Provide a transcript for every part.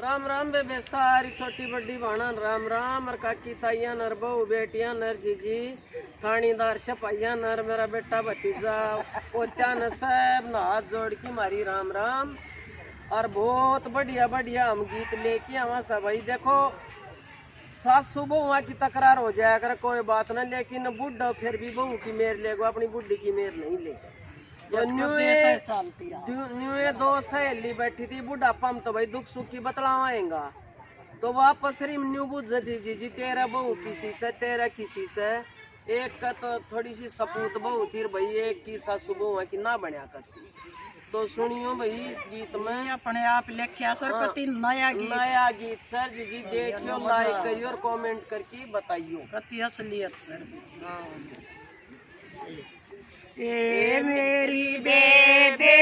राम राम बेबे सारी छोटी बड़ी भाणन राम राम। और काकी ताइया नर बहू बेटिया नर जीजी थानीदार सिपाहिया नर मेरा बेटा भतीजा पोत्या न सब न हाथ जोड़ की मारी राम राम। और बहुत बढ़िया बढ़िया हम गीत लेके आवा सब भाई। देखो सासू बहुआ की तकरार हो जाया कर कोई बात ना, लेकिन बुढ़ा फिर भी बहू की मेर लेगो, अपनी बुढ़ी की मेर नहीं लेगा। न्यूए दो सहेली बैठी थी बुढ़ापा में तो भाई दुख सुख की बतलावाएगा तो वापस री न्यू बुझ जाती जी तेरा बहू किसी से तेरा किसी से। एक का तो थोड़ी सी सपूत बहू थी भाई, एक की सासू बहुआ की ना बनया करती। तो सुनियो भाई इस गीत में अपने आप लेख्या सर कति नया गीत सर जी देखियो, लाइक करियो और कमेंट करके बताइयो कति असलियत सर। ए मेरी बेबे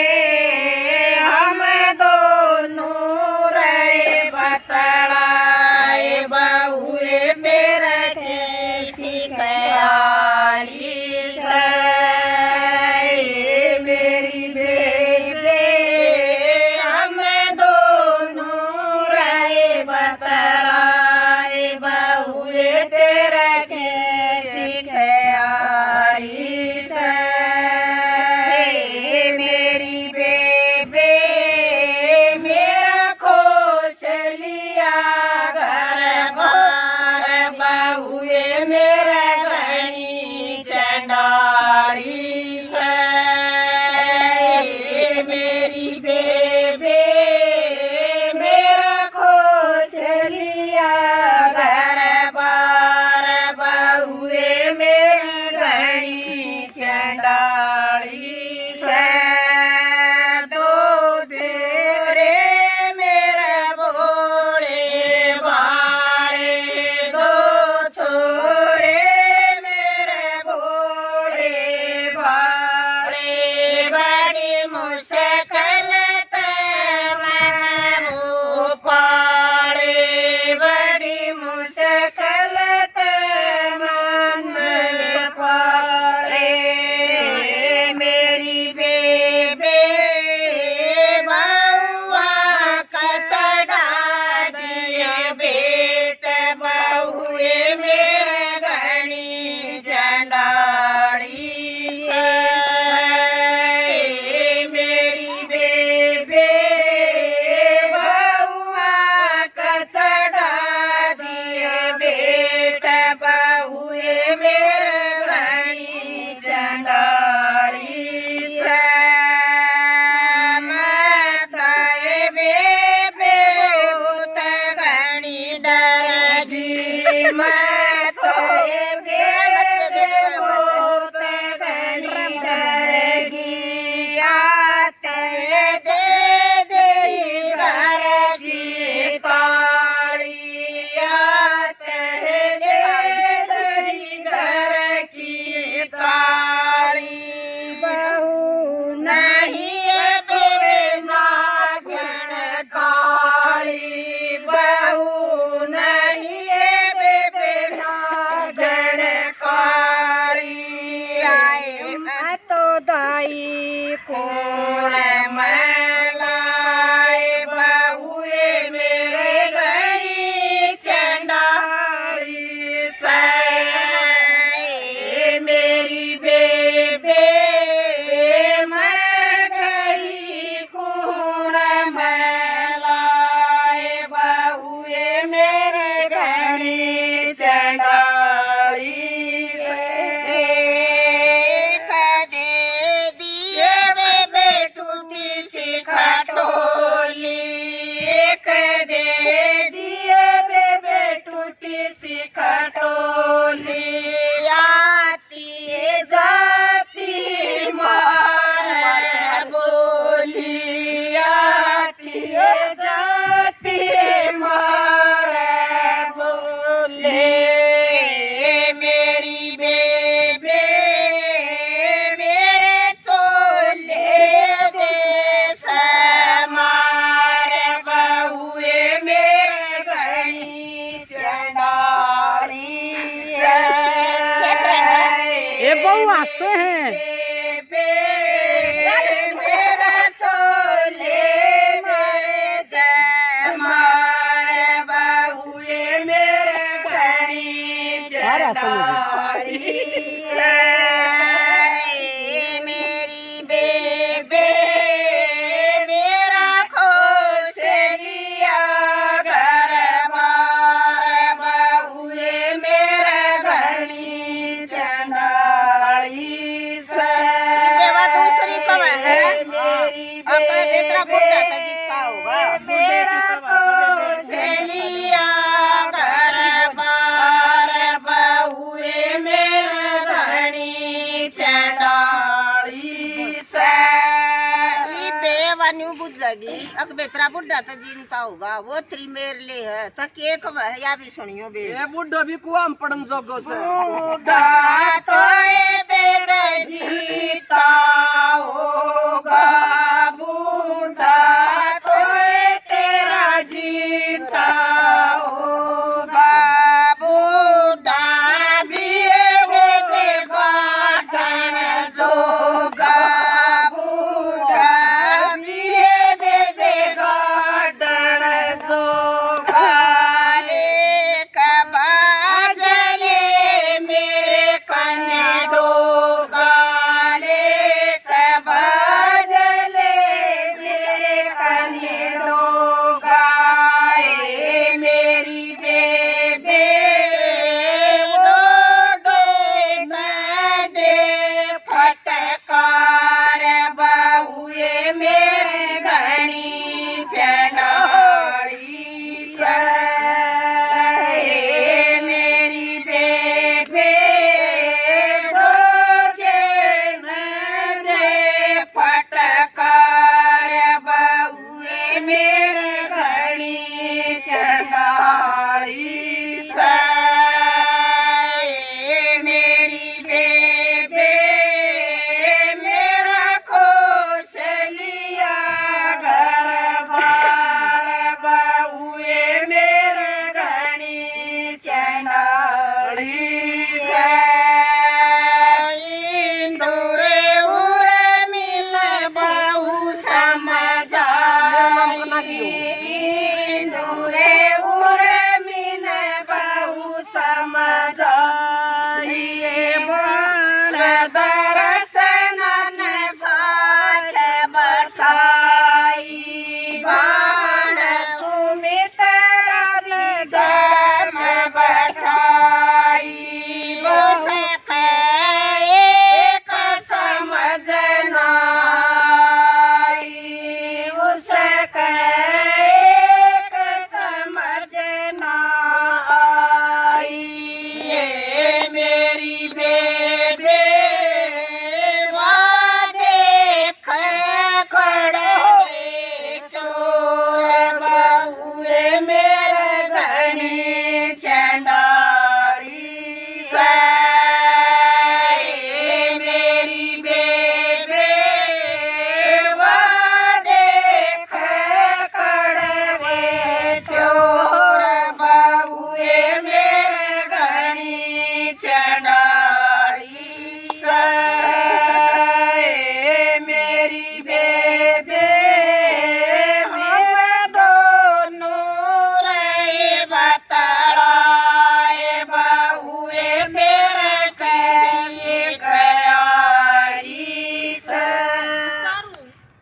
हम दोनों रे बतलाए बहुए तेरा कैसी ख्याली से। मेरी बेबे हम दोनों रे बतलाए बहुए तेरा कैसी ख्याली से। मेरी बेबे मेरा खोस लिया घर बार बहुए मेरा घनी चंडाली से। मेरी बेबे मेरा खोस लिया घर बार बहुए मेरी घनी चंडाली से। दो तेरे मेरे भोले भाले दो छोरे मेरे भोले भाले बड़ी मुश्किल मैंने वो पाले बड़ी मुश्किल मैंने पाले। मेरी बेबे बउआ का चढ़ा दिए बेट बहुए मेरे घनी चंडाली से। मेरी बेबे बउआ का चढ़ा दिए बेट बहुए मेरे घनी चंडाली से। माताए बेबे बहुत घनी डरगी माताए बेबे बहुत घनी डरगी। आते दे दे घर की ताली आते दे दे घर की ताली। बहू नहीं बेबे नागण काली बहू नहीं बेबे नागण काली। आए तो दाई कोण मैलाए बहुए मेरे घनी चंडाली से। मेरी बेबे मैं गई कोण मैलाए बहुए मेरे घनी चंडाली से। कदे दिए बेबे टूटी सी खटोली कदे दिए बेबे टूटी सी खटोली। आती जाती मार बोली आती जाती मार बोले। मेरी बेबे मेरे चोले दे समार बहुए मेरे चंडाली से मेरी बेबे मेरा खोस लिया घर मार बहुए मेरे घड़ी चंडाली से। बेवा दूसरी कब है अगर बेतरा बुढ़ा तो जीतता होगा मेरा खोस लिया घर मार बहुए मेरे घड़ी चंडाली से। बेवान्यू बुझेगी अक बेतरा बुढ़ा तो जीनता होगा वो त्री मेर ले है तो केक वह या भी सुनियो बे ये बुढ़ा भी कुआ में पड़न जोगो से बुढ़ा तो ये बेबे जीता होगा